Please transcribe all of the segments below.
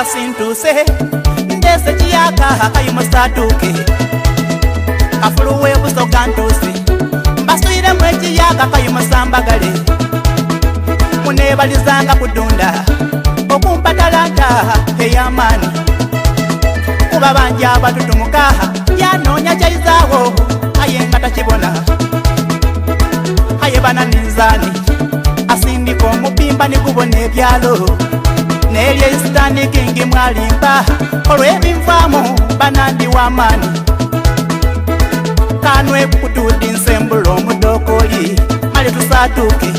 sintuse ndese kiyaga kayumusatuke kafuluwe busoga ntuse mbaswire mwekiyaga kayumusambagale munebalizanga kudunda okumpatalanta ey'amaani kuba bangi abatutumuka yanoonya kyayizaawo aye nga takibona aye bananinzaani asindika omupimba negubona ebyalo neryo isitanikingi mwalimba olw'ebinvaamu banandi w'amaani kanwe kutudde nsembula omudokoli male tusaatuke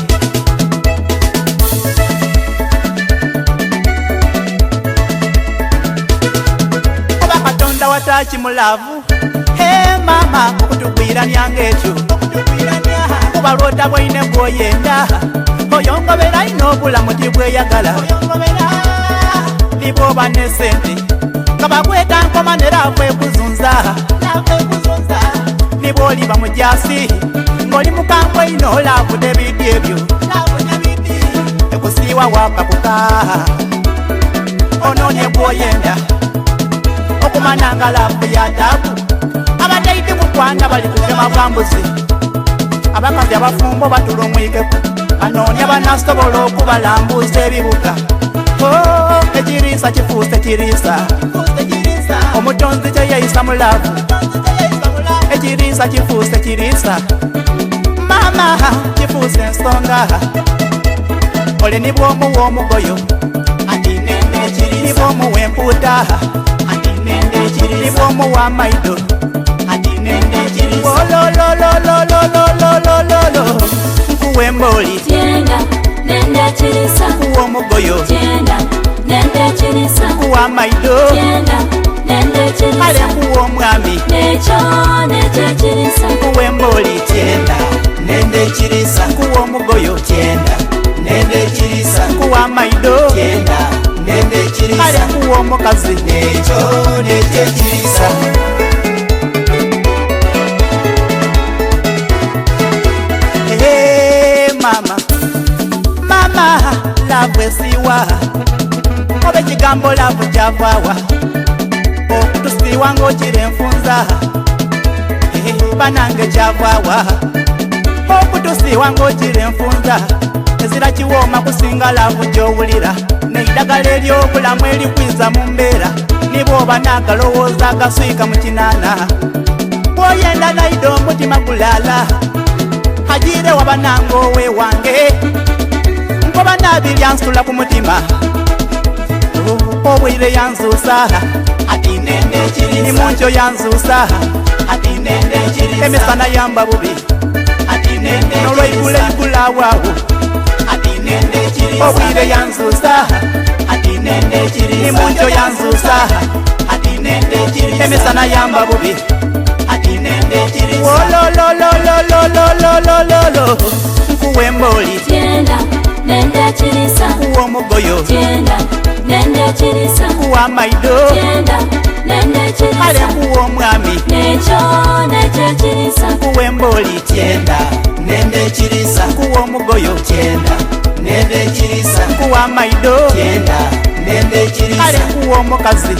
oba katonda watakimulavu he mama okutugwiranya ng'ekyo kuba lwota bwaine bwoyenda oyongobera ina obulamu tibweyagala nibwoba ne sente nga bakweta nkoma neravu ekuzunza nibwoliba mujasi ng'oli mukambwe ino olavude bidi ebyo ekusiiwa wakakuka ononye bwoyenda okumananga lavu yatabu abateiti mukwana bali kugema bwambuzi abakazi abafumbo batula omwikeku anoonya banasobola okubalambuza ebibuga ekiriisa kifuuse kiriisa omutonzi kyeyeyisa mulavu ekiriisa kifuuse kiriisa mama kifuuse ensonga ole nibwomuwa omugoyo nibwomuwa empuuta nibwomuwa amaido olololololololololo nkuwa emboli nkuwa omugoyo nkuwa amaido kale nkuwa omwami nkuwa emboli nkuwa omugoyo nkuwa amaido kale nkuwa omukazi mama lavu esiwa oba ekigambo lavu kyavaawa okutusiiwa ng'okira enfunza banange kyavaawa okutusiiwa ng'okira enfunza ezira kiwooma kusinga lavu gy'owulira neidagala ery'obulamu erikwiza mu mbeera nibwoba n'agalowooza agaswika mu kinaana bwoyenda naida omutima gulaala hajire wabananga owe wange nkoba nabiri yansula ku mutima obwire yanzuusa nimunjo yanzuusa emisana yamba bubi n'olweigula awaawo obwire yanzuusa nimunjo yanzuusa emisana yamba bubi olololololololololo nkuwa emboli nkuwa omugoyo nkuwa amaido kale nkuwa omwami nkuwa emboli nkuwa omugoyo nkuwa amaido kale nkuwa omukazi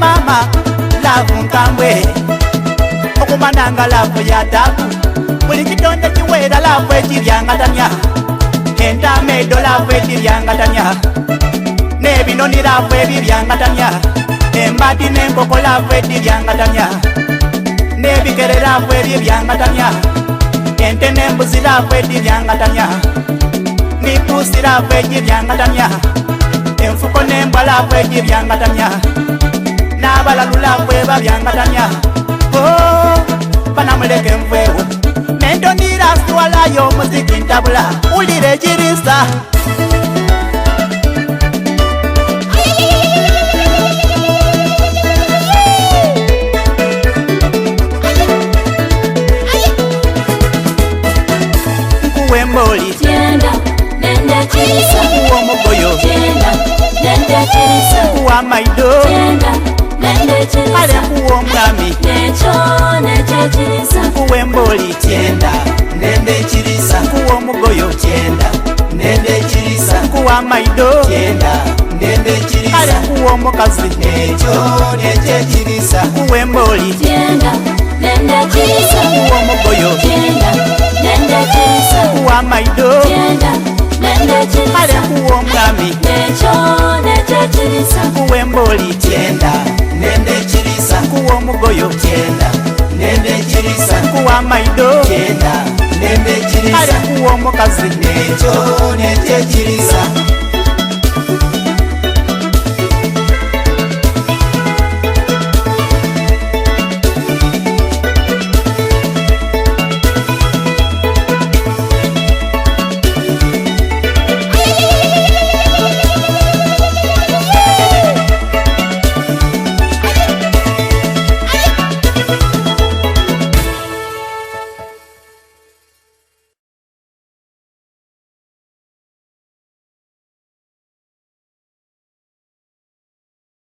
mama lavu nkambwe okumananga lavu yatabu buli kitonde kiweera lavu ekiryangatanya entameedo lavu ekiryangatanya n'ebinoni lavu ebiryangatanya embati n'enkoko lavu ekiryangatanya n'ebikere lavu ebiryangatanya ente n'embuzi lavu ekiryangatanya n'ipuusi lavu ekiryangatanya enfuko n'embwa lavu ekiryangatanya n'abalalu lavu ebabyangatanya banamuleka enveewo nendonira asitwalayo omuziki ntabula ulira ekiriisa nkuwa emboli nkuwa omugoyo nkuwa amaido kale nkuwa omwami nkuwa emboli nkuwa omugoyo kuwa maido genda ndende ekiriisa kale kuwa omukazi ekyo nekyekiriisa kuwa emboli genda nende ekiriisa kuwa omugoyo genda nende ekiriisa kuwa maido genda nende kale ekiriisa kuwa omwami ekyo nekyekiriisa kuwa emboli genda ndende ekiriisa kuwa omugoyo genda ndende ekiriisa kuwa maido genda ndende kale ekiriisa kuwa omukazi ekyo nekyekiriisa